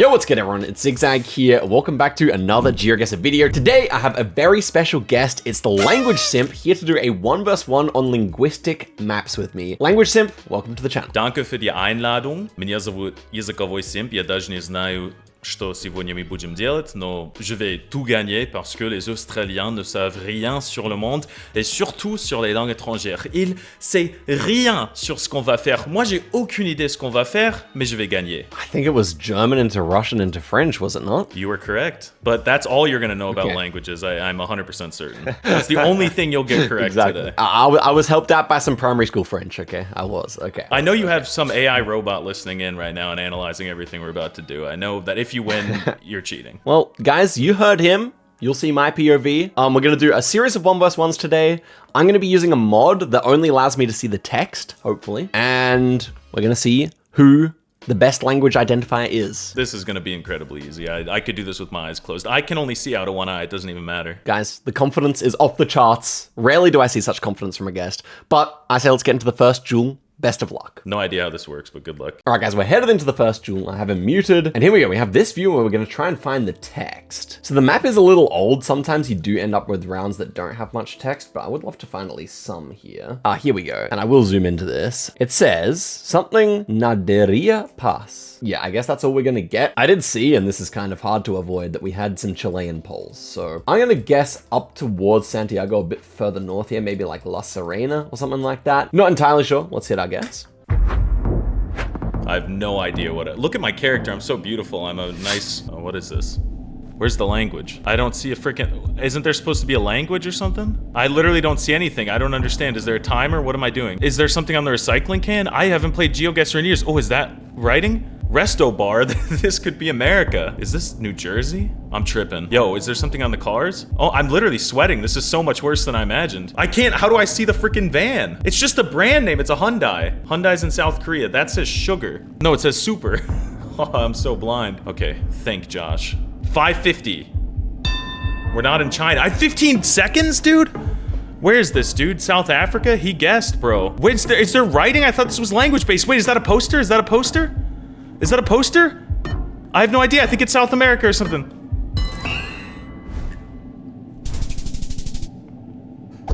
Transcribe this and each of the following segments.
Yo, what's good everyone? It's Zigzag here. Welcome back to another Geoguessr video. Today I have a very special guest. It's the Language Simp here to do a 1vs1 on linguistic maps with me. Language Simp, welcome to the channel. Danke für die Einladung. Меня зовут языковой Simp. Я даже не знаю, что сегодня мы будем делать, но je vais tout gagner parce que les Australiens ne savent rien sur le monde et surtout sur les langues étrangères. Ils savent rien sur ce qu'on va faire. Moi, j'ai aucune idée de ce qu'on va faire, mais je vais gagner. I think it was German into Russian into French, was it not? You were correct, but that's all you're going to know about languages. I'm 100% certain. That's the only thing you'll get correct today. I was helped out by some primary school French, okay? I was, okay. I know you have some AI robot listening in right now and analyzing everything we're about to do. I know that if you win, you're cheating. Well, guys, you heard him. You'll see my POV. We're going to do a series of 1vs1s today. I'm going to be using a mod that only allows me to see the text, hopefully. And we're going to see who the best language identifier is. This is going to be incredibly easy. I could do this with my eyes closed. I can only see out of one eye. It doesn't even matter. Guys, the confidence is off the charts. Rarely do I see such confidence from a guest. But I say let's get into the first duel. Best of luck. No idea how this works, but good luck. All right, guys, we're headed into the first duel. I have him muted. And here we go. We have this view where we're going to try and find the text. So the map is a little old. Sometimes you do end up with rounds that don't have much text, but I would love to find at least some here. Here we go. And I will zoom into this. It says something Naderia Pass. Yeah, I guess that's all we're going to get. I did see, and this is kind of hard to avoid, that we had some Chilean polls. So I'm going to guess up towards Santiago, a bit further north here, maybe like La Serena or something like that. Not entirely sure. Let's hit our guess. I have no idea what look at my character. I'm so beautiful. I'm a nice, what is this? Where's the language? I don't see a freaking, isn't there supposed to be a language or something? I literally don't see anything. I don't understand. Is there a timer? What am I doing? Is there something on the recycling can? I haven't played Geoguessr in years. Oh, is that writing? Resto bar, this could be America. Is this New Jersey? I'm tripping. Yo, is there something on the cars? Oh, I'm literally sweating. This is so much worse than I imagined. I can't, how do I see the freaking van? It's just a brand name, it's a Hyundai. Hyundai's in South Korea, that says sugar. No, it says super. Oh, I'm so blind. Okay, thank Josh. 550. We're not in China. I have 15 seconds, dude? Where is this, dude? South Africa? He guessed, bro. Wait, is there writing? I thought this was language-based. Wait, is that a poster? Is that a poster? Is that a poster? I have no idea. I think it's South America or something.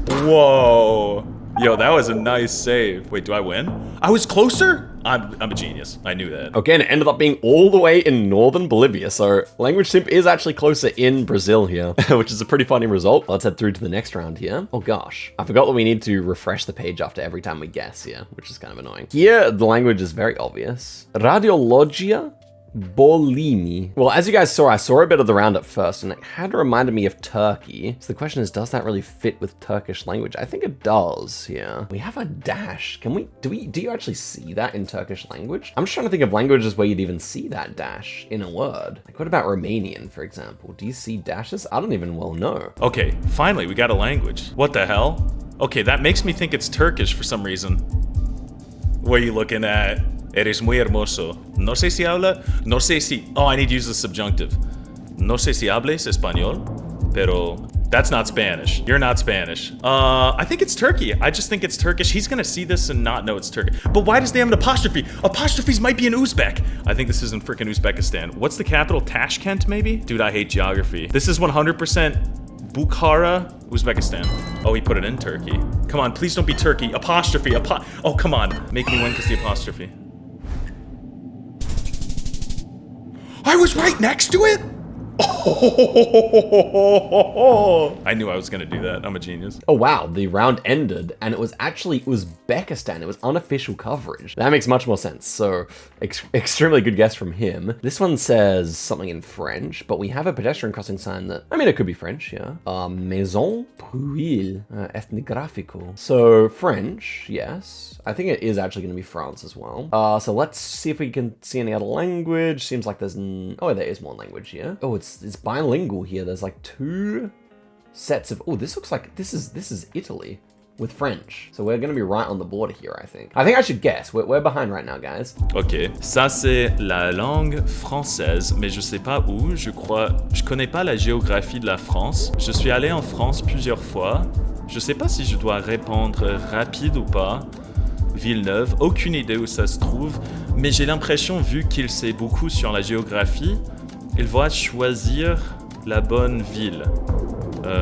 Whoa. Yo, that was a nice save. Wait, do I win? I was closer? I'm a genius. I knew that. Okay, and it ended up being all the way in northern Bolivia. So Language Simp is actually closer in Brazil here, which is a pretty funny result. Let's head through to the next round here. Oh gosh, I forgot that we need to refresh the page after every time we guess here, which is kind of annoying. Here, the language is very obvious. Radiologia Bolini. Well, as you guys saw, I saw a bit of the round at first and it had reminded me of Turkey. So the question is, does that really fit with Turkish language? I think it does, yeah. We have a dash. Do you actually see that in Turkish language? I'm just trying to think of languages where you'd even see that dash in a word. Like what about Romanian, for example? Do you see dashes? I don't even well know. Okay, finally, we got a language. What the hell? Okay, that makes me think it's Turkish for some reason. What are you looking at? Eres muy hermoso. No sé si habla, no sé si, oh, I need to use the subjunctive. No sé si hables español, pero that's not Spanish. You're not Spanish. I think it's Turkey. I just think it's Turkish. He's gonna see this and not know it's Turkish. But why does they have an apostrophe? Apostrophes might be in Uzbek. I think this is in freaking Uzbekistan. What's the capital? Tashkent, maybe? Dude, I hate geography. This is 100% Bukhara, Uzbekistan. Oh, he put it in Turkey. Come on, please don't be Turkey. Apostrophe, oh, come on. Make me win because the apostrophe. I was right next to it? Oh, I knew I was gonna do that. I'm a genius. Oh wow, the round ended and it was actually Uzbekistan. It was unofficial coverage. That makes much more sense. So extremely good guess from him. This one says something in French, but we have a pedestrian crossing sign that, I mean, it could be French, yeah. Maison Bruil, ethnographical. So French, yes. I think it is actually gonna be France as well. So let's see if we can see any other language. Seems like there's, oh, there is more language here. Oh, it's bilingual here. There's like two sets of, oh, this looks like, this is Italy with French. So we're gonna be right on the border here, I think. I should guess. We're behind right now, guys. Ok, ça c'est la langue française, mais je sais pas où, je connais pas la géographie de la France. Je suis allé en France plusieurs fois. Je sais pas si je dois répondre rapide ou pas. Villeneuve, aucune idée où ça se trouve, Mais j'ai l'impression, vu qu'il sait beaucoup sur la géographie, il va choisir la bonne ville.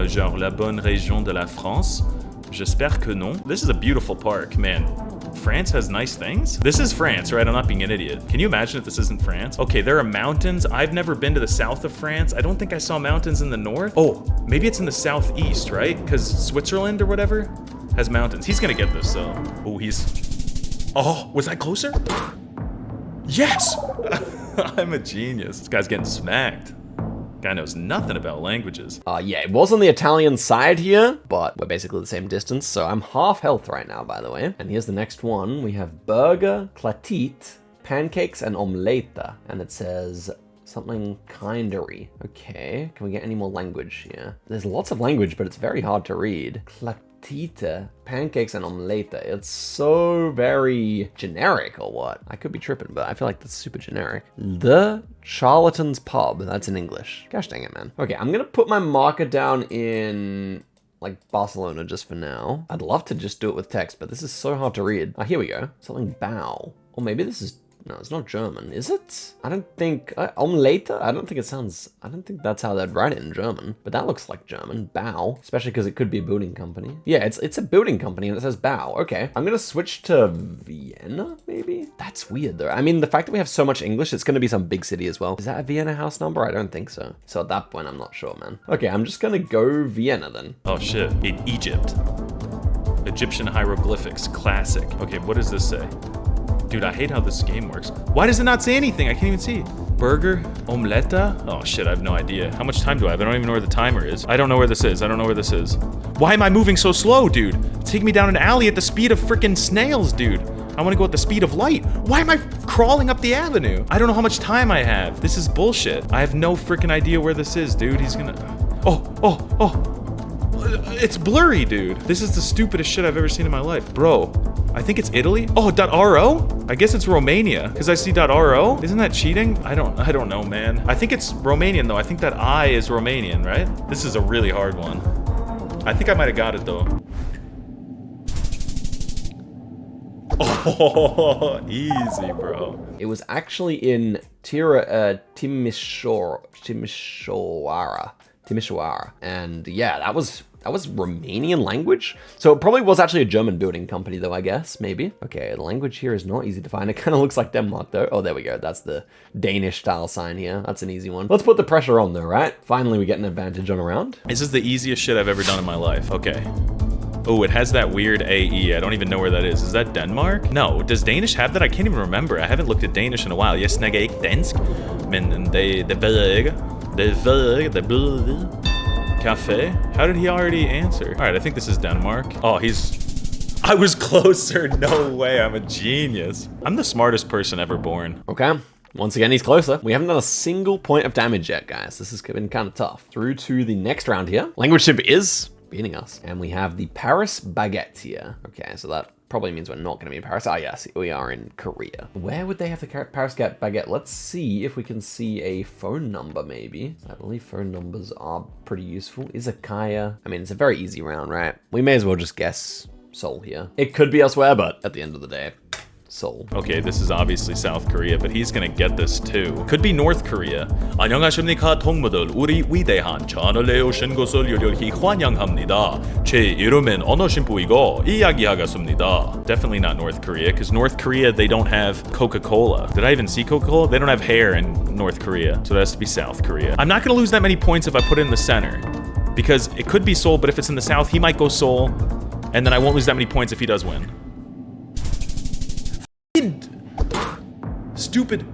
Genre la bonne région de la France. J'espère que non. This is a beautiful park, man. France has nice things? This is France, right? I'm not being an idiot. Can you imagine if this isn't France? Okay, there are mountains. I've never been to the south of France. I don't think I saw mountains in the north. Oh, maybe it's in the southeast, right? Because Switzerland or whatever has mountains. He's gonna get this, though. Oh, he's... Oh, was that closer? Yes! I'm a genius. This guy's getting smacked. Guy knows nothing about languages. Yeah, it was on the Italian side here, but we're basically the same distance, so I'm half health right now, by the way. And here's the next one. We have burger, klatit, pancakes, and omeletta. And it says something kindery. Okay, can we get any more language here? There's lots of language, but it's very hard to read. Klatita, pancakes and omeletta. It's so very generic or what? I could be tripping, but I feel like that's super generic. The Charlatan's Pub. That's in English. Gosh dang it, man. Okay, I'm gonna put my marker down in like Barcelona just for now. I'd love to just do it with text, but this is so hard to read. Here we go. Something bow. Or maybe this is... No, it's not German, is it? I don't think... Omelette? I don't think it sounds... I don't think that's how they'd write it in German. But that looks like German. Bow. Especially because it could be a building company. Yeah, it's a building company and it says bow. Okay. I'm gonna switch to Vienna, maybe? That's weird, though. I mean, the fact that we have so much English, it's gonna be some big city as well. Is that a Vienna house number? I don't think so. So at that point, I'm not sure, man. Okay, I'm just gonna go Vienna, then. Oh, shit. In Egypt. Egyptian hieroglyphics. Classic. Okay, what does this say? Dude, I hate how this game works. Why does it not say anything? I can't even see. Burger? Omeletta? Oh shit, I have no idea. How much time do I have? I don't even know where the timer is. I don't know where this is. I don't know where this is. Why am I moving so slow, dude? Take me down an alley at the speed of freaking snails, dude. I want to go at the speed of light. Why am I crawling up the avenue? I don't know how much time I have. This is bullshit. I have no freaking idea where this is, dude. He's gonna... Oh. It's blurry, dude. This is the stupidest shit I've ever seen in my life. Bro, I think it's Italy. Oh, .ro? I guess it's Romania, because I see .ro. Isn't that cheating? I don't know, man. I think it's Romanian, though. I think that I is Romanian, right? This is a really hard one. I think I might have got it, though. Oh, easy, bro. It was actually in Timisoara. And yeah, that was Romanian language. So it probably was actually a German building company though, I guess, maybe. Okay, the language here is not easy to find. It kind of looks like Denmark though. Oh, there we go. That's the Danish style sign here. That's an easy one. Let's put the pressure on though, right? Finally, we get an advantage on a round. This is the easiest shit I've ever done in my life. Okay. Oh, it has that weird AE. I don't even know where that is. Is that Denmark? No. Does Danish have that? I can't even remember. I haven't looked at Danish in a while. Jeg snakker ikke dansk, men det ved ikke. Det ved ikke. Det ved ikke. Cafe? How did he already answer? All right, I think this is Denmark. Oh, I was closer. No way. I'm a genius. I'm the smartest person ever born. Okay. Once again, he's closer. We haven't done a single point of damage yet, guys. This has been kind of tough. Through to the next round here. Language Simp is beating us. And we have the Paris baguette here. Okay, so that probably means we're not going to be in Paris. Ah, yes, we are in Korea. Where would they have the Paris baguette? Let's see if we can see a phone number, maybe. I believe phone numbers are pretty useful. Izakaya. I mean, it's a very easy round, right? We may as well just guess Seoul here. It could be elsewhere, but at the end of the day, Seoul. Okay, this is obviously South Korea, but he's gonna get this too. Could be North Korea. 안녕하십니까 동무들. 우리 위대한 채널에 오신 것을 열렬히 환영합니다. 제 이름은 언어심부이고 이야기하겠습니다. Definitely not North Korea, because North Korea, they don't have Coca-Cola. Did I even see Coca-Cola? They don't have hair in North Korea, so that has to be South Korea. I'm not gonna lose that many points if I put it in the center, because it could be Seoul, but if it's in the south, he might go Seoul, and then I won't lose that many points if he does win. Stupid.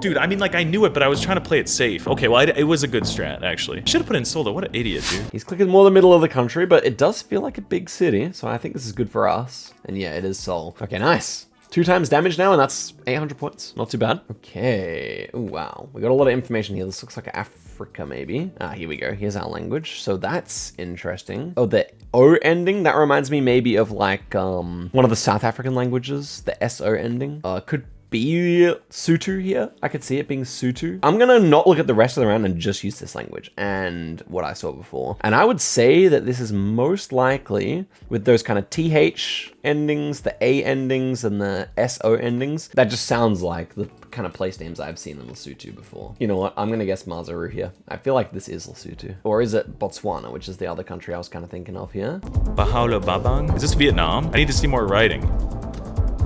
Dude, I mean, like, I knew it, but I was trying to play it safe. Okay, well, it was a good strat, actually. Should have put in Seoul, though. What an idiot, dude. He's clicking more the middle of the country, but it does feel like a big city, so I think this is good for us. And yeah, it is Seoul. Okay, nice. 2 times damage now, and that's 800 points. Not too bad. Okay. Ooh, wow. We got a lot of information here. This looks like Africa, maybe. Ah, here we go. Here's our language. So that's interesting. Oh, the O ending? That reminds me maybe of like one of the South African languages. The SO ending. Could be Sutu here. I could see it being Sutu. I'm gonna not look at the rest of the round and just use this language and what I saw before. And I would say that this is most likely with those kind of TH endings, the A endings, and the SO endings. That just sounds like the kind of place names I've seen in Lesotho before. You know what? I'm gonna guess Maseru here. I feel like this is Lesotho. Or is it Botswana, which is the other country I was kind of thinking of here? Bahalo Babang? Is this Vietnam? I need to see more writing.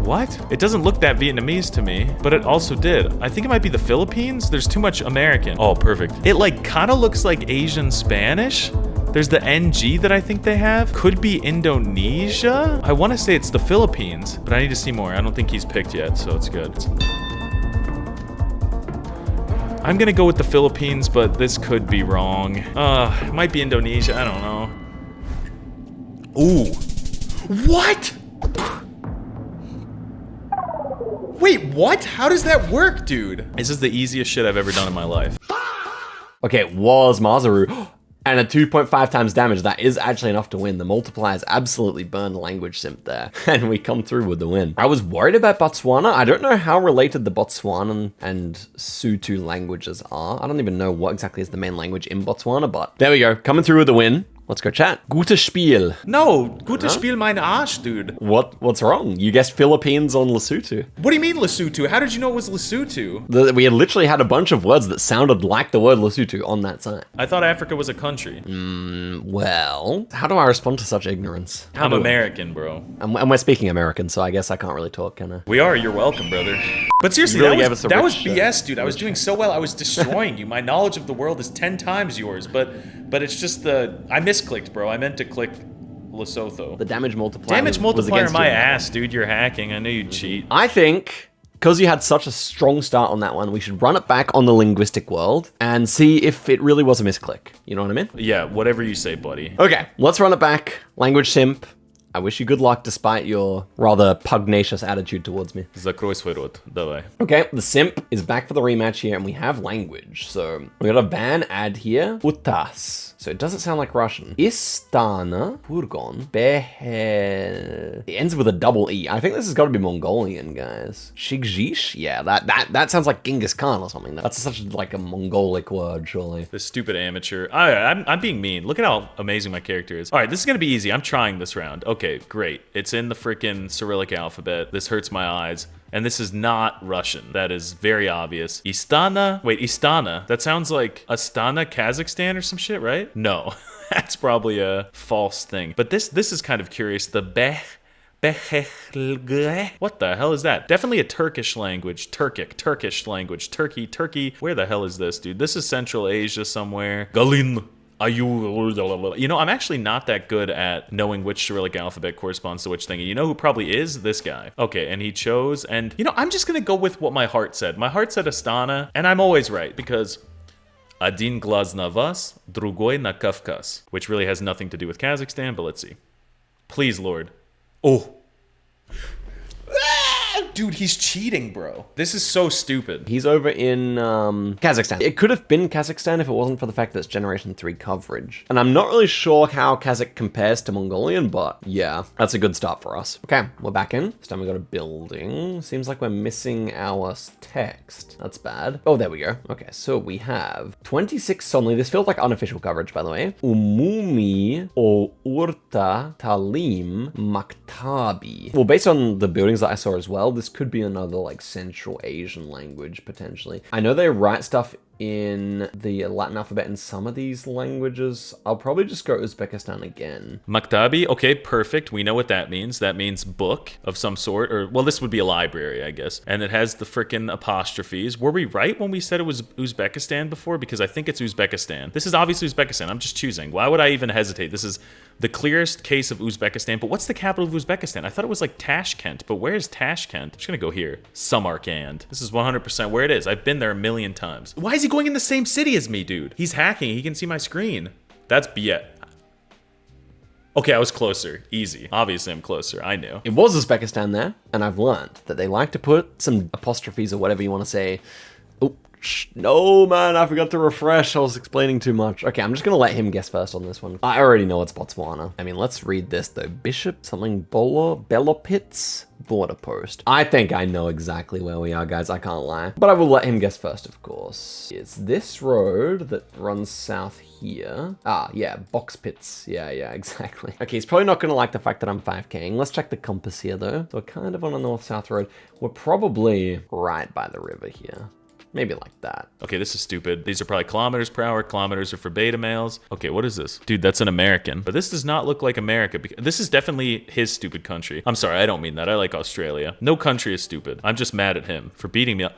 What? It doesn't look that Vietnamese to me, but it also did. I think it might be the Philippines. There's too much American. Oh, perfect. It like kind of looks like Asian Spanish. There's the NG that I think they have. Could be Indonesia. I want to say it's the Philippines, but I need to see more. I don't think he's picked yet, so it's good. I'm gonna go with the Philippines, but this could be wrong. It might be Indonesia, I don't know. Ooh. What? Wait, what? How does that work, dude? This is the easiest shit I've ever done in my life. Okay, it was Maseru. And a 2.5 times damage, that is actually enough to win. The multipliers absolutely burned Language Simp there. And we come through with the win. I was worried about Botswana. I don't know how related the Botswanan and Sotho languages are. I don't even know what exactly is the main language in Botswana, but there we go. Coming through with the win. Let's go chat. Gutes Spiel. No, gutes Spiel mein Arsch, dude. What's wrong? You guessed Philippines on Lesotho. What do you mean Lesotho? How did you know it was Lesotho? We had literally had a bunch of words that sounded like the word Lesotho on that site. I thought Africa was a country. Well, how do I respond to such ignorance? I'm American, bro. And we're speaking American, so I guess I can't really talk, can I? We are, you're welcome, brother. But seriously, really that was BS, dude. I was doing so well, I was destroying you. My knowledge of the world is 10 times yours, but it's just I misclicked, bro. I meant to click Lesotho. The damage multiplier. Damage multiplier my you. ass, dude. You're hacking. I know you'd cheat. I think, because you had such a strong start on that one, we should run it back on the linguistic world and see if it really was a misclick. You know what I mean? Yeah, whatever you say, buddy. Okay, let's run it back. Language Simp. I wish you good luck despite your rather pugnacious attitude towards me. Закрой свой рот. Давай. Okay, the Simp is back for the rematch here, and we have language. So we got a ban add here. Utas. So it doesn't sound like Russian. Istana, Purgon, Behe. It ends with a double E. I think this has got to be Mongolian, guys. Shigjish? Yeah, that sounds like Genghis Khan or something. That's such like a Mongolic word, surely. This stupid amateur. I'm being mean. Look at how amazing my character is. All right, this is gonna be easy. I'm trying this round. Okay, great. It's in the freaking Cyrillic alphabet. This hurts my eyes. And this is not Russian. That is very obvious. Istana. Wait, Istana. That sounds like Astana, Kazakhstan or some shit, right? No, that's probably a false thing. But this is kind of curious. The what the hell is that? Definitely a Turkish language. Turkish language. Turkey. Where the hell is this, dude? This is Central Asia somewhere. Galin. You know, I'm actually not that good at knowing which Cyrillic alphabet corresponds to which thing. And you know who probably is? This guy. Okay, and he chose, and you know, I'm just gonna go with what my heart said. My heart said Astana, and I'm always right, because Один глаз на вас, другой на Кавказ, which really has nothing to do with Kazakhstan, but let's see. Please, Lord. Oh. Dude, he's cheating, bro. This is so stupid. He's over in Kazakhstan. It could have been Kazakhstan if it wasn't for the fact that it's Generation 3 coverage. And I'm not really sure how Kazakh compares to Mongolian, but yeah, that's a good start for us. Okay, we're back in. This time we got a building. Seems like we're missing our text. That's bad. Oh, there we go. Okay, so we have 26 only. This feels like unofficial coverage, by the way. Umumi o Urta Talim Maktabi. Well, based on the buildings that I saw as well, this could be another like Central Asian language potentially. I know they write stuff in the Latin alphabet in some of these languages. I'll probably just go Uzbekistan again. Maktabi, okay, perfect. We know what that means. That means book of some sort, or well, this would be a library, I guess. And it has the frickin' apostrophes. Were we right when we said it was Uzbekistan before? Because I think it's Uzbekistan. This is obviously Uzbekistan. I'm just choosing. Why would I even hesitate? This is the clearest case of Uzbekistan. But what's the capital of Uzbekistan? I thought it was like Tashkent, but where is Tashkent? I'm just gonna go here. Samarkand. This is 100% where it is. I've been there a million times. Why is he going in the same city as me, dude? He's hacking. He can see my screen. That's BS. Okay, I was closer. Easy. Obviously, I'm closer. I knew. It was Uzbekistan there, and I've learned that they like to put some apostrophes or whatever you want to say. Oh, No, man, I forgot to refresh. I was explaining too much. Okay, I'm just gonna let him guess first on this one. I already know it's Botswana. I mean, let's read this though. Bishop, something Belopits, border post. I think I know exactly where we are, guys. I can't lie. But I will let him guess first, of course. It's this road that runs south here. Ah, yeah, box pits. Yeah, exactly. Okay, he's probably not gonna like the fact that I'm 5K'ing. Let's check the compass here though. So we're kind of on a north-south road. We're probably right by the river here. Maybe like that. Okay, this is stupid. These are probably kilometers per hour. Kilometers are for beta males. Okay, what is this? Dude, that's an American. But this does not look like America. This is definitely his stupid country. I'm sorry, I don't mean that. I like Australia. No country is stupid. I'm just mad at him for beating me up.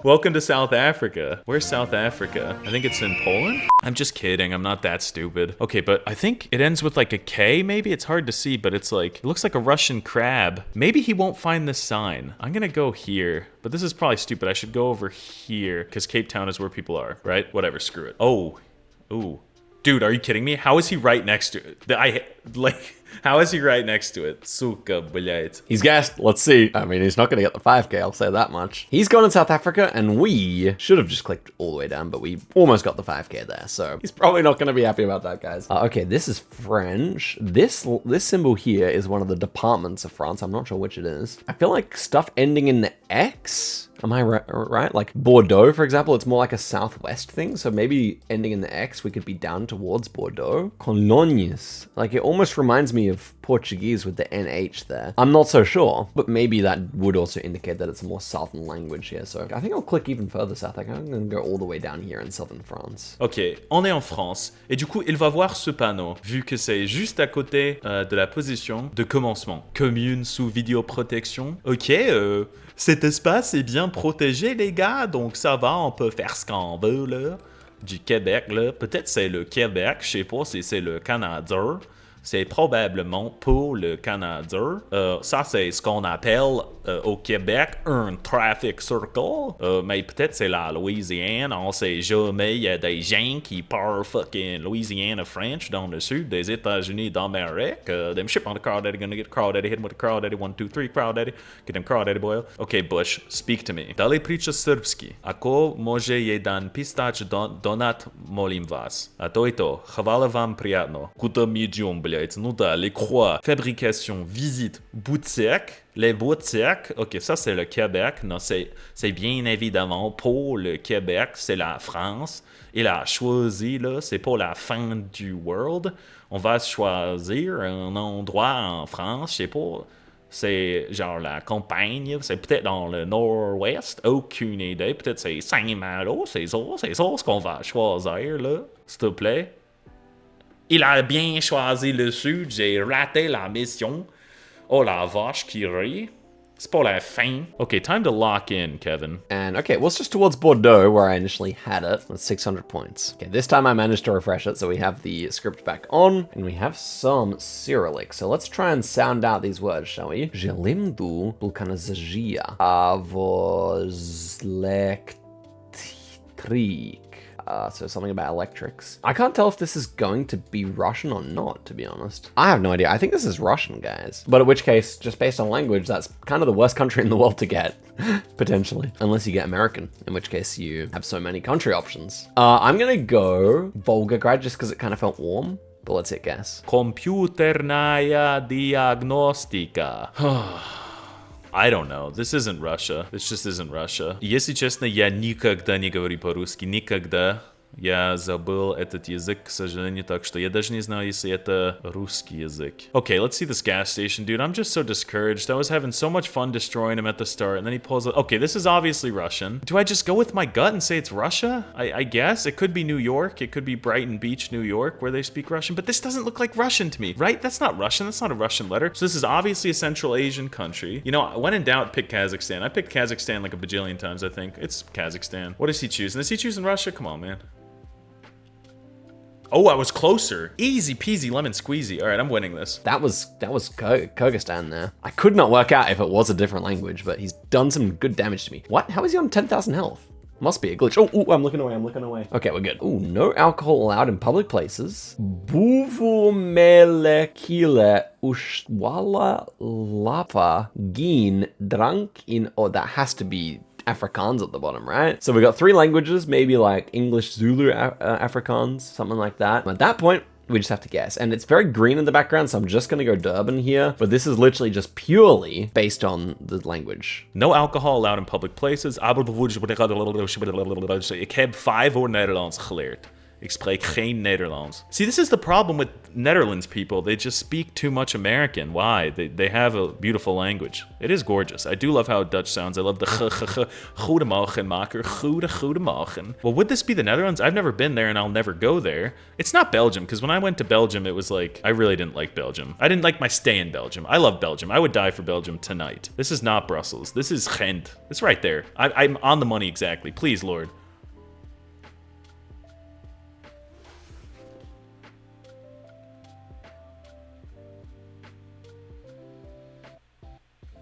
Welcome to South Africa. Where's South Africa? I think it's in Poland? I'm just kidding. I'm not that stupid. Okay, but I think it ends with like a K, maybe? It's hard to see, but it's like, it looks like a Russian crab. Maybe he won't find this sign. I'm gonna go here, but this is probably stupid. I should go over here because Cape Town is where people are, right? Whatever, screw it. Oh, ooh. Dude, are you kidding me? How is he right next to it? How is he right next to it? Suka, блядь. He's guessed. Let's see. I mean, he's not going to get the 5K, I'll say that much. He's gone in South Africa, and we should have just clicked all the way down, but we almost got the 5K there, so he's probably not going to be happy about that, guys. Okay, this is French. This symbol here is one of the departments of France. I'm not sure which it is. I feel like stuff ending in the X. Am I right? Like Bordeaux, for example, it's more like a southwest thing. So maybe ending in the X, we could be down towards Bordeaux. Colônias. Like it almost reminds me of Portuguese with the NH there. I'm not so sure, but maybe that would also indicate that it's a more southern language here. So I think I'll click even further south. Like I'm going to go all the way down here in southern France. Ok, on est en France. Et du coup, il va voir ce panneau, vu que c'est juste à côté de la position de commencement. Commune sous vidéoprotection. Ok, cet espace est bien protégé, les gars, donc ça va, on peut faire ce qu'on veut, là. Du Québec, là. Peut-être c'est le Québec, je sais pas si c'est le Canada. C'est probablement pour le Canada. Ça, c'est ce qu'on appelle au Québec un traffic circle. Mais peut-être c'est la Louisiane. On sait jamais. Il y a des gens qui parlent fucking Louisiana French dans le sud des États-Unis d'Amérique. Them ship on the crawdaddy, gonna get crawdaddy, hit him with the crawdaddy. 1, 2, 3, crawdaddy. Get them crawdaddy boil. Okay, Bush, speak to me. Dalej priča srpski. Ako može jedan pistač donat, molim vas. A to je to. Hvala vam prijatno. Kuta medium, blядь. Ну да, les croix, fabrication, visite, boutique, les boutiques, ok, ça c'est le Québec, non, c'est bien évidemment pour le Québec, c'est la France, il a choisi, là, c'est pour la fin du world, on va choisir un endroit en France, je sais pas, c'est genre la campagne, c'est peut-être dans le nord-ouest, aucune idée, peut-être c'est Saint-Malo, c'est ça ce qu'on va choisir, là, s'il te plaît. Il a bien choisi le sud, j'ai raté la mission. Oh la vache qui rit. C'est pour la fin. Okay, time to lock in, Kevin. And okay, well, it's just towards Bordeaux where I initially had it. That's 600 points. Okay, this time I managed to refresh it, so we have the script back on, and we have some Cyrillic. So let's try and sound out these words, shall we? Jelimdu vulkanizgia avozlektrik. So something about electrics. I can't tell if this is going to be Russian or not, to be honest. I have no idea. I think this is Russian, guys. But in which case, just based on language, that's kind of the worst country in the world to get, potentially. Unless you get American, in which case you have so many country options. I'm gonna go Volgograd just because it kind of felt warm. But let's hit guess. Компьютерная диагностика. I don't know. This isn't Russia. This just isn't Russia. Если честно, я никогда не говорю по-русски. Никогда. Я забыл этот язык, к сожалению, так что я даже не знаю, если это русский язык. Okay, let's see this gas station, dude. I'm just so discouraged. I was having so much fun destroying him at the start, and then he pulls up. Okay, this is obviously Russian. Do I just go with my gut and say it's Russia? I guess. It could be New York. It could be Brighton Beach, New York, where they speak Russian. But this doesn't look like Russian to me, right? That's not Russian. That's not a Russian letter. So this is obviously a Central Asian country. You know, when in doubt, pick Kazakhstan. I picked Kazakhstan like a bajillion times, I think. It's Kazakhstan. What is he choosing? Is he choosing Russia? Come on, man. Oh, I was closer. Easy peasy lemon squeezy. All right, I'm winning this. That was Kyrgyzstan there. I could not work out if it was a different language, but he's done some good damage to me. What? How is he on 10,000 health? Must be a glitch. Oh, I'm looking away. Okay, we're good. Oh, no alcohol allowed in public places. Buvumelekile ushwala lava gin drunk in... Oh, that has to be Afrikaans at the bottom, right? So we got 3 languages, maybe like English, Zulu, Afrikaans, something like that. At that point, we just have to guess. And it's very green in the background, so I'm just gonna go Durban here. But this is literally just purely based on the language. No alcohol allowed in public places. Ik heb 5 woorden Nederlands geleerd. Ik spreek geen Nederlands. See, this is the problem with Netherlands people. They just speak too much American. Why? They have a beautiful language. It is gorgeous. I do love how Dutch sounds. I love the goedemorgen maker. Goedemorgen. Well, would this be the Netherlands? I've never been there and I'll never go there. It's not Belgium, because when I went to Belgium, it was like, I really didn't like Belgium. I didn't like my stay in Belgium. I love Belgium. I would die for Belgium tonight. This is not Brussels. This is Ghent. It's right there. I'm on the money exactly. Please, Lord.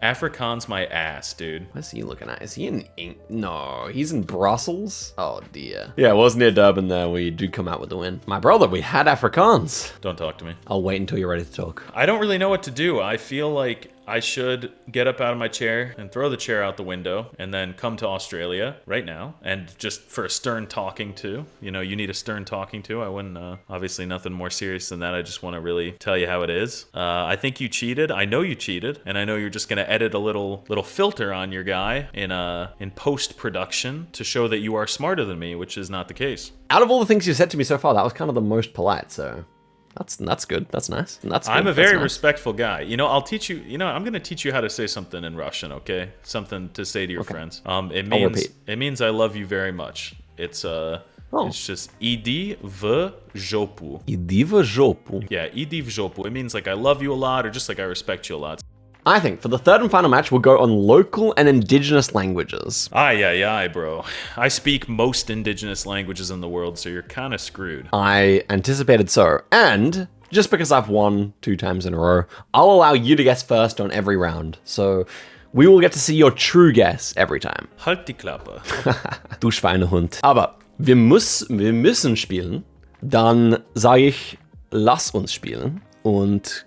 Afrikaans my ass, dude. What's he looking at? Is he in No, he's in Brussels? Oh dear. Yeah, it was near Durban there. We do come out with the win. My brother, we had Afrikaans. Don't talk to me. I'll wait until you're ready to talk. I don't really know what to do. I feel like I should get up out of my chair and throw the chair out the window and then come to Australia right now and just for a stern talking to. You know, you need a stern talking to. I wouldn't, obviously nothing more serious than that. I just want to really tell you how it is. I think you cheated. I know you cheated. And I know you're just going to edit a little filter on your guy in post-production to show that you are smarter than me, which is not the case. Out of all the things you said to me so far, that was kind of the most polite, so... That's good. That's nice. That's good. I'm a very respectful guy. You know, I'll teach you. You know, I'm gonna teach you how to say something in Russian. Okay, something to say to your friends. It means I love you very much. It's It's just iди v jopu. Iди v jopu. Yeah, iди v jopu. It means like I love you a lot, or just like I respect you a lot. I think for the third and final match, we'll go on local and indigenous languages. Aye, bro. I speak most indigenous languages in the world, so you're kind of screwed. I anticipated so. And just because I've won 2 times in a row, I'll allow you to guess first on every round. So we will get to see your true guess every time. Halt die Klappe. Du Schweinehund. Aber wir müssen spielen. Dann sage ich, lass uns spielen. Und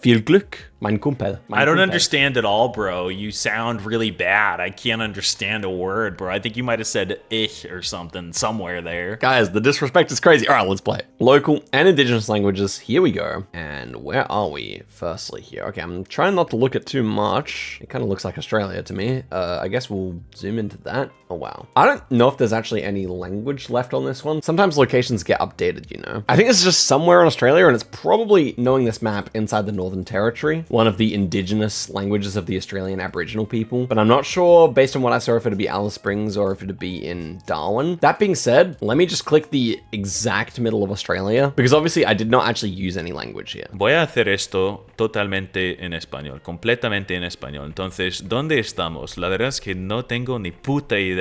viel Glück, mein Kumpel. I don't understand at all, bro. You sound really bad. I can't understand a word, bro. I think you might have said ich or something somewhere there. Guys, the disrespect is crazy. All right, let's play. Local and indigenous languages. Here we go. And where are we? Firstly here. Okay, I'm trying not to look at too much. It kind of looks like Australia to me. I guess we'll zoom into that. Oh, wow. I don't know if there's actually any language left on this one. Sometimes locations get updated, you know. I think it's just somewhere in Australia, and it's probably, knowing this map, inside the Northern Territory, one of the indigenous languages of the Australian Aboriginal people. But I'm not sure, based on what I saw, if it'd be Alice Springs or if it'd be in Darwin. That being said, let me just click the exact middle of Australia, because obviously I did not actually use any language here. Voy a hacer esto totalmente en español, completamente en español. Entonces, ¿dónde estamos? La verdad es que no tengo ni puta idea.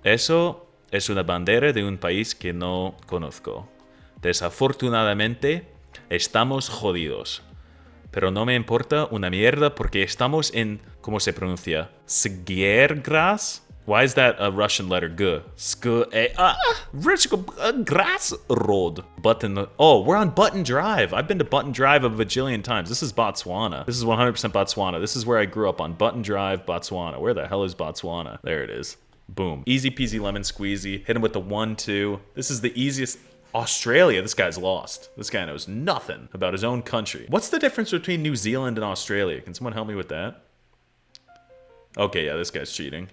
Eso es una bandera de un país que no conozco. Desafortunadamente, estamos jodidos. Pero no me importa una mierda porque estamos en, ¿cómo se pronuncia? Sgiergras? Why is that a Russian letter? G. Grass road. Button. Oh, we're on Button Drive. I've been to Button Drive a bajillion times. This is Botswana. This is 100% Botswana. This is where I grew up, on Button Drive, Botswana. Where the hell is Botswana? There it is. Boom. Easy peasy lemon squeezy. Hit him with the 1-2. This is the easiest. Australia, this guy's lost. This guy knows nothing about his own country. What's the difference between New Zealand and Australia? Can someone help me with that? Okay, yeah, this guy's cheating.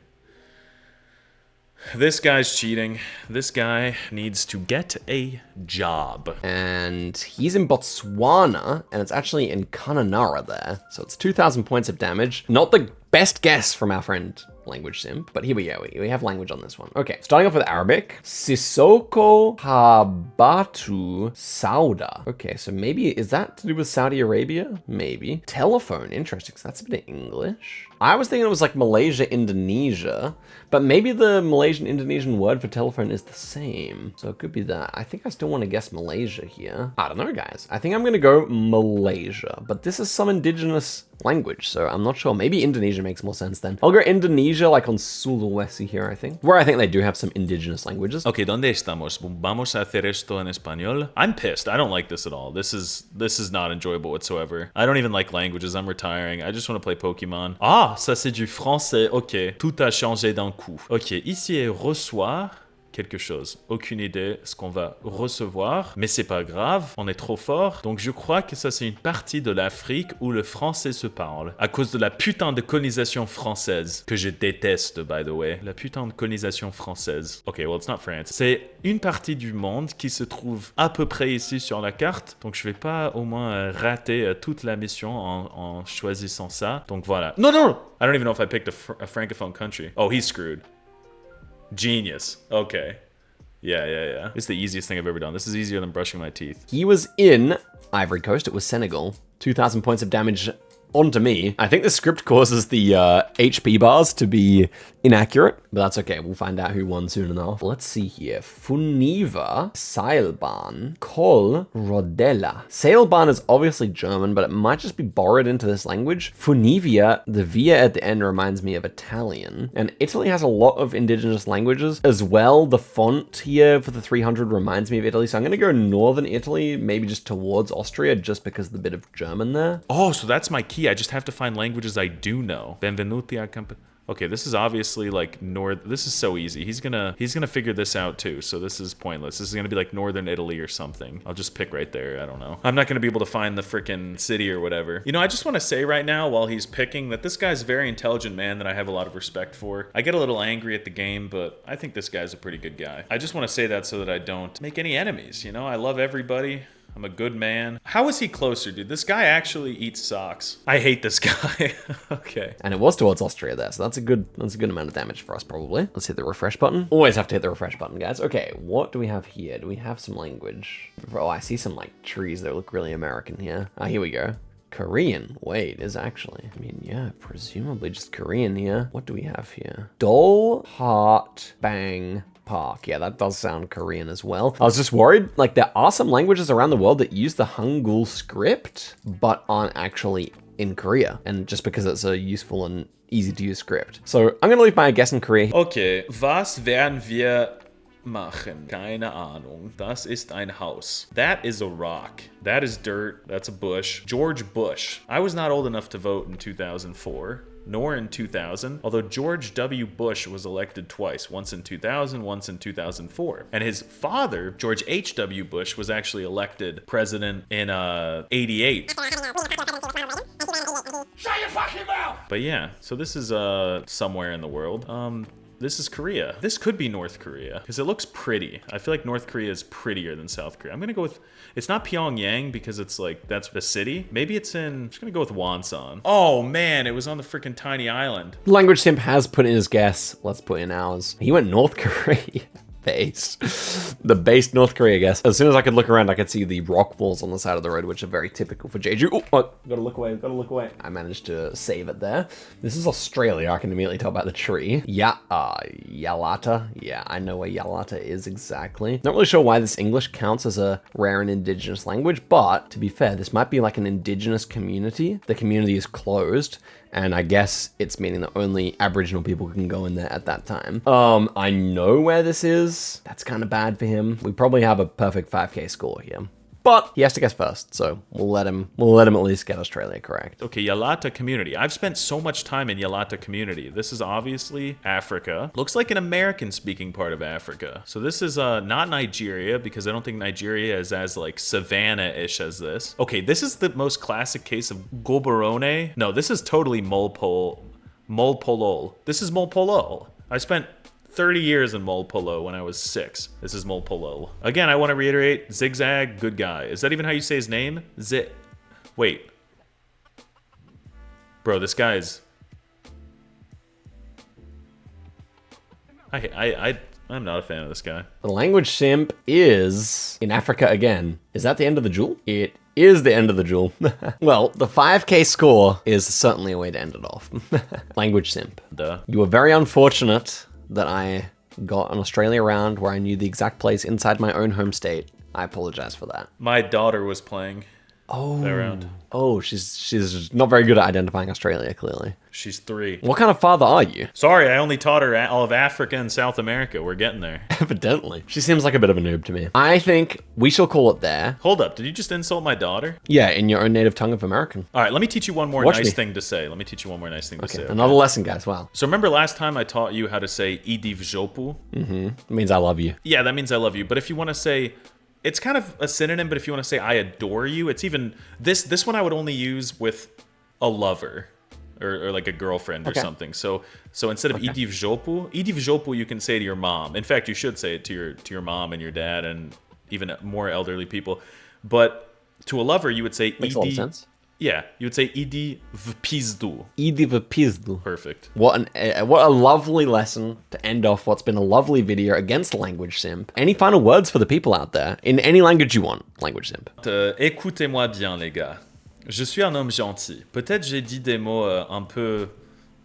This guy's cheating. This guy needs to get a job. And he's in Botswana, and it's actually in Kununurra there. So it's 2,000 points of damage. Not the best guess from our friend Language Simp, but here we go. We have language on this one. Okay, starting off with Arabic. Sissoko Habatu Sauda. Okay, so maybe, is that to do with Saudi Arabia? Maybe. Telephone, interesting, so that's a bit of English. I was thinking it was like Malaysia, Indonesia, but maybe the Malaysian, Indonesian word for telephone is the same. So it could be that. I think I still want to guess Malaysia here. I don't know, guys. I think I'm gonna go Malaysia, but this is some indigenous language, so I'm not sure. Maybe Indonesia Indonesia makes more sense then. I'll go Indonesia, like on Sulawesi here, I think. Where I think they do have some indigenous languages. Okay, ¿dónde estamos? Vamos a hacer esto en español. I'm pissed. I don't like this at all. This is not enjoyable whatsoever. I don't even like languages. I'm retiring. I just want to play Pokemon. Ah, ça c'est du français. Ok, tout a changé d'un coup. Ok, ici est reçoit quelque chose. Aucune idée ce qu'on va recevoir, mais c'est pas grave, on est trop fort. Donc je crois que ça c'est une partie de l'Afrique où le français se parle. À cause de la putain de colonisation française, que je déteste by the way. La putain de colonisation française. Ok, well it's not France. C'est une partie du monde qui se trouve à peu près ici sur la carte. Donc je vais pas au moins rater toute la mission en choisissant ça. Donc voilà. No, no! I don't even know if I picked a francophone country. Oh, he's screwed. Genius. Okay. Yeah. It's the easiest thing I've ever done. This is easier than brushing my teeth. He was in Ivory Coast. It was Senegal. 2,000 points of damage onto me. I think the script causes the HP bars to be inaccurate, but that's okay. We'll find out who won soon enough. Let's see here. Funiva, Seilbahn, Kol, Rodella. Seilbahn is obviously German, but it might just be borrowed into this language. Funivia, the via at the end reminds me of Italian. And Italy has a lot of indigenous languages as well. The font here for the 300 reminds me of Italy. So I'm going to go northern Italy, maybe just towards Austria, just because of the bit of German there. Oh, so that's my key. I just have to find languages I do know. Benvenuti a camp. Okay, this is obviously like north. This is so easy. He's gonna figure this out too. So this is pointless. This is gonna be like northern Italy or something. I'll just pick right there. I don't know. I'm not gonna be able to find the freaking city or whatever. You know, I just want to say right now while he's picking that this guy's a very intelligent man that I have a lot of respect for. I get a little angry at the game, but I think this guy's a pretty good guy. I just want to say that so that I don't make any enemies. You know, I love everybody. I'm a good man. How is he closer, dude? This guy actually eats socks. I hate this guy. Okay. And it was towards Austria there, so that's a good amount of damage for us probably. Let's hit the refresh button. Always have to hit the refresh button, guys. Okay, what do we have here? Do we have some language? Oh, I see some like trees that look really American here. Ah, here we go. Korean. Wait, is actually. I mean, yeah, presumably just Korean here. What do we have here? Dol, Heart, Bang, Park. Yeah, that does sound Korean as well. I was just worried, like there are some languages around the world that use the Hangul script, but aren't actually in Korea. And just because it's a useful and easy to use script. So I'm gonna leave my guess in Korea. Okay, was werden wir machen? Keine Ahnung. Das ist ein Haus. That is a rock. That is dirt. That's a bush. George Bush. I was not old enough to vote in 2004. Nor in 2000, although George W. Bush was elected twice, once in 2000, once in 2004. And his father, George H.W. Bush, was actually elected president in 88. Shut your fucking mouth! But yeah, so this is somewhere in the world. This is Korea. This could be North Korea because it looks pretty. I feel like North Korea is prettier than South Korea. I'm gonna go with, it's not Pyongyang because it's like, that's the city. Maybe it's I'm just gonna go with Wonsan. Oh man, it was on the freaking tiny island. Language Simp has put in his guess. Let's put in ours. He went North Korea. The base North Korea guess. As soon as I could look around, I could see the rock walls on the side of the road, which are very typical for Jeju. Oh, gotta look away. I managed to save it there. This is Australia. I can immediately tell by the tree. Yeah, Yalata. Yeah, I know where Yalata is exactly. Not really sure why this English counts as a rare and indigenous language, but to be fair, this might be like an indigenous community. The community is closed, and I guess it's meaning that only Aboriginal people can go in there at that time. I know where this is. That's kind of bad for him. We probably have a perfect 5k score here. But he has to guess first, so we'll let him at least get Australia correct. Okay, Yalata community. I've spent so much time in Yalata community. This is obviously Africa. Looks like an American-speaking part of Africa. So this is not Nigeria, because I don't think Nigeria is as like savannah-ish as this. Okay, this is the most classic case of Gaborone. No, this is totally Molpolol. This is Molpolol. I spent 30 years in Molpolo when I was 6. This is Molpolo. Again, I want to reiterate, Zigzag, good guy. Is that even how you say his name? Wait. Bro, this guy's... I'm not a fan of this guy. The Language Simp is in Africa again. Is that the end of the duel? It is the end of the duel. Well, the 5k score is certainly a way to end it off. Language Simp. Duh. You were very unfortunate that I got an Australia round where I knew the exact place inside my own home state. I apologize for that. My daughter was playing. Oh. Around. Oh, she's not very good at identifying Australia, clearly. She's 3. What kind of father are you? Sorry, I only taught her all of Africa and South America. We're getting there. Evidently. She seems like a bit of a noob to me. I think we shall call it there. Hold up, did you just insult my daughter? Yeah, in your own native tongue of American. All right, let me teach you one more Watch nice me. thing to say. Let me teach you one more nice thing to say. Okay? Another lesson, guys. Wow. So remember last time I taught you how to say idi v žopu? It means I love you. Yeah, that means I love you. But if you want to say, it's kind of a synonym, but if you want to say I adore you, it's even, this one I would only use with a lover or like a girlfriend or something. So instead of idi v žopu you can say to your mom. In fact, you should say it to your mom and your dad and even more elderly people. But to a lover, you would say Makes a lot of sense. Yeah, you would say idi v pizdu. Idi v pizdu. Perfect. What a lovely lesson to end off what's been a lovely video against Language Simp. Any final words for the people out there in any language you want, Language Simp? Écoutez-moi bien, les gars. Je suis un homme gentil. Peut-être j'ai dit des mots un peu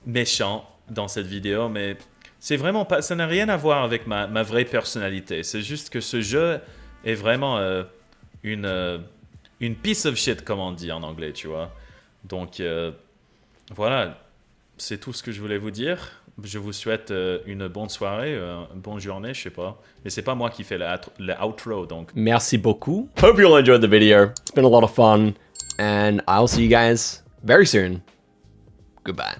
méchants dans cette vidéo, mais c'est vraiment pas, ça n'a rien à voir avec ma vraie personnalité. C'est juste que ce jeu est vraiment une piece of shit, comme on dit en anglais, tu vois. Donc, voilà, c'est tout ce que je voulais vous dire. Je vous souhaite une bonne soirée, une bonne journée, je sais pas. Mais c'est pas moi qui fais le outro, donc. Merci beaucoup. Hope you all enjoyed the video. It's been a lot of fun. And I'll see you guys very soon. Goodbye.